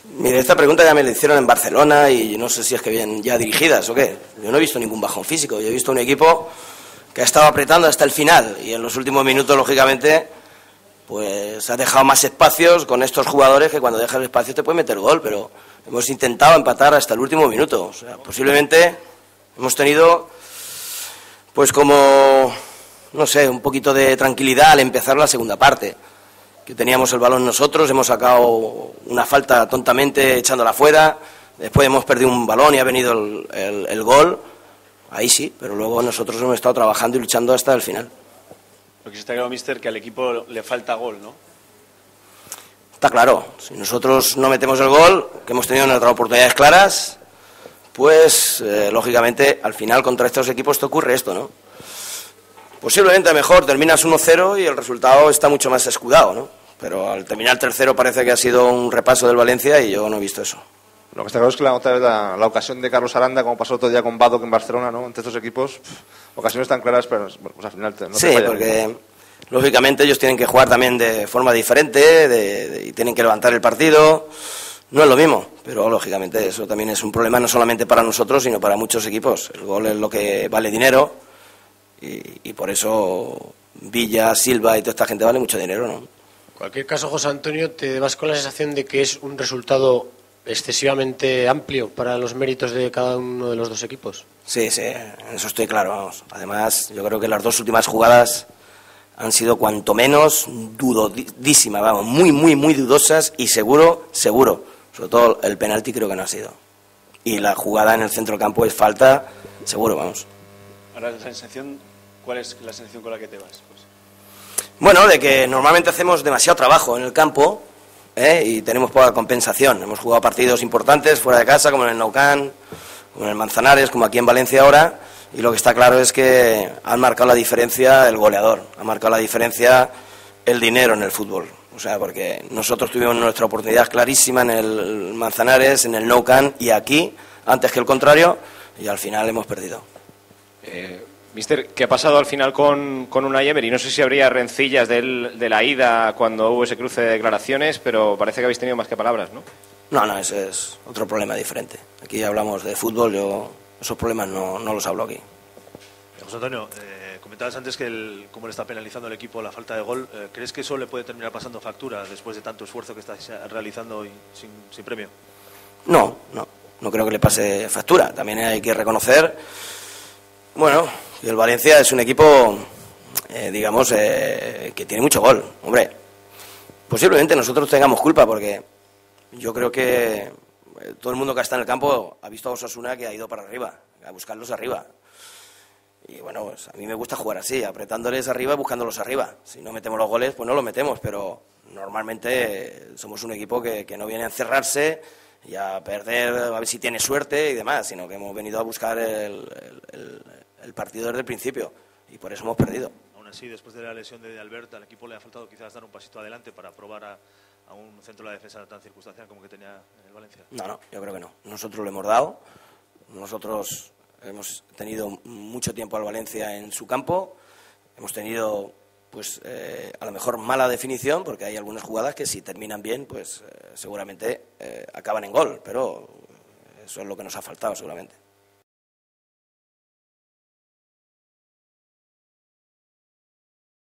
Mire, esta pregunta ya me la hicieron en Barcelona y no sé si es que bien ya dirigidas o qué. Yo no he visto ningún bajón físico, yo he visto un equipo que ha estado apretando hasta el final y en los últimos minutos, lógicamente, pues ha dejado más espacios con estos jugadores que cuando dejas espacio te puede meter gol, pero hemos intentado empatar hasta el último minuto. O sea, posiblemente hemos tenido, pues como, no sé, un poquito de tranquilidad al empezar la segunda parte, que teníamos el balón nosotros, hemos sacado una falta tontamente echándola fuera, después hemos perdido un balón y ha venido el gol, ahí sí, pero luego nosotros hemos estado trabajando y luchando hasta el final. Lo que está claro, míster, que al equipo le falta gol, ¿no? Está claro, si nosotros no metemos el gol, que hemos tenido nuestras oportunidades claras, pues lógicamente al final contra estos equipos te ocurre esto, ¿no? Posiblemente mejor terminas 1-0 y el resultado está mucho más escudado, ¿no? Pero al terminar 3-0 parece que ha sido un repaso del Valencia y yo no he visto eso. Lo que está claro es que otra vez la ocasión de Carlos Aranda, como pasó otro día con Badok en Barcelona, ¿no? Entre estos equipos, ocasiones tan claras, pero bueno, pues al final no sí, te falla, porque ¿no? Lógicamente ellos tienen que jugar también de forma diferente y tienen que levantar el partido. No es lo mismo, pero lógicamente eso también es un problema no solamente para nosotros, sino para muchos equipos. El gol es lo que vale dinero y por eso Villa, Silva y toda esta gente vale mucho dinero, ¿no? En cualquier caso, José Antonio, te vas con la sensación de que es un resultado excesivamente amplio para los méritos de cada uno de los dos equipos. Sí, en eso estoy claro, vamos. Además, yo creo que las dos últimas jugadas han sido cuanto menos dudosísimas, vamos, muy dudosas y seguro, sobre todo el penalti creo que no ha sido. Y la jugada en el centro del campo es falta, seguro, vamos. Ahora, la sensación, ¿cuál es la sensación con la que te vas? Pues... Bueno, de que normalmente hacemos demasiado trabajo en el campo y tenemos poca compensación. Hemos jugado partidos importantes fuera de casa, como en el Nou Camp, como en el Manzanares, como aquí en Valencia ahora, y lo que está claro es que han marcado la diferencia el goleador, ha marcado la diferencia el dinero en el fútbol. O sea, porque nosotros tuvimos nuestra oportunidad clarísima en el Manzanares, en el Nou Camp y aquí, antes que el contrario, y al final hemos perdido. Mister, ¿qué ha pasado al final con Unai Emery? No sé si habría rencillas de la ida cuando hubo ese cruce de declaraciones, pero parece que habéis tenido más que palabras, ¿no? No, ese es otro problema diferente. Aquí hablamos de fútbol, yo esos problemas no los hablo aquí. José Antonio, comentabas antes que cómo le está penalizando al equipo la falta de gol. ¿Crees que eso le puede terminar pasando factura después de tanto esfuerzo que estáis realizando y sin premio? No creo que le pase factura. También hay que reconocer, bueno, que el Valencia es un equipo, que tiene mucho gol. Hombre, posiblemente nosotros tengamos culpa porque yo creo que todo el mundo que está en el campo ha visto a Osasuna que ha ido para arriba, a buscarlos arriba. Y bueno, pues a mí me gusta jugar así, apretándoles arriba y buscándolos arriba. Si no metemos los goles, pues no los metemos, pero normalmente somos un equipo que no viene a encerrarse y a perder, a ver si tiene suerte y demás, sino que hemos venido a buscar el partido desde el principio y por eso hemos perdido. Aún así, después de la lesión de Albert, al equipo le ha faltado quizás dar un pasito adelante para probar a un centro de la defensa tan circunstancial como que tenía el Valencia. No, yo creo que no. Nosotros lo hemos dado, nosotros hemos tenido mucho tiempo al Valencia en su campo, hemos tenido pues a lo mejor mala definición, porque hay algunas jugadas que si terminan bien, pues seguramente acaban en gol, pero eso es lo que nos ha faltado seguramente.